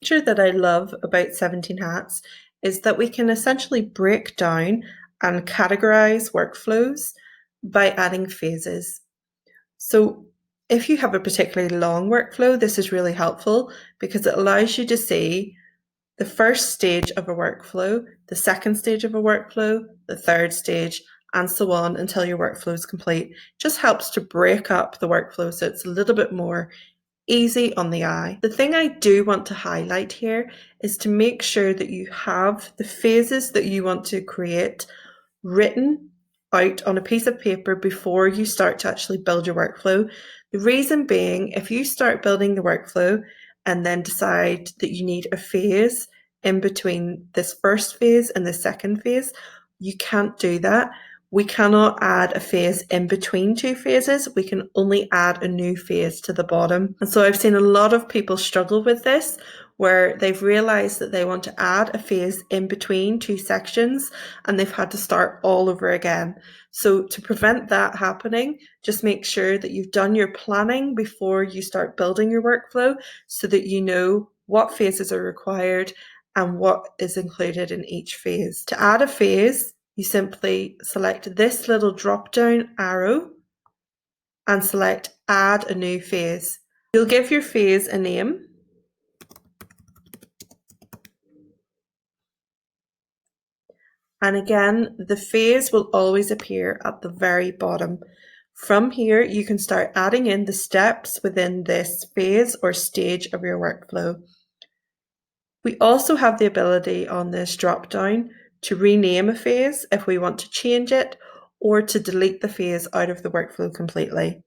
feature that I love about 17 Hats is that we can essentially break down and categorize workflows by adding phases. So if you have a particularly long workflow, this is really helpful because it allows you to see the first stage of a workflow, the second stage of a workflow, the third stage, and so on until your workflow is complete. It just helps to break up the workflow so it's a little bit more easy on the eye. The thing I do want to highlight here is to make sure that you have the phases that you want to create written out on a piece of paper before you start to actually build your workflow. The reason being, if you start building the workflow and then decide that you need a phase in between this first phase and the second phase, you can't do that. We cannot add a phase in between two phases. We can only add a new phase to the bottom. And so I've seen a lot of people struggle with this, where they've realized that they want to add a phase in between two sections and they've had to start all over again. So to prevent that happening, just make sure that you've done your planning before you start building your workflow so that you know what phases are required and what is included in each phase. To add a phase, you simply select this little drop-down arrow and select Add a New Phase. You'll give your phase a name. And again, the phase will always appear at the very bottom. From here, you can start adding in the steps within this phase or stage of your workflow. We also have the ability on this drop-down to rename a phase if we want to change it or to delete the phase out of the workflow completely.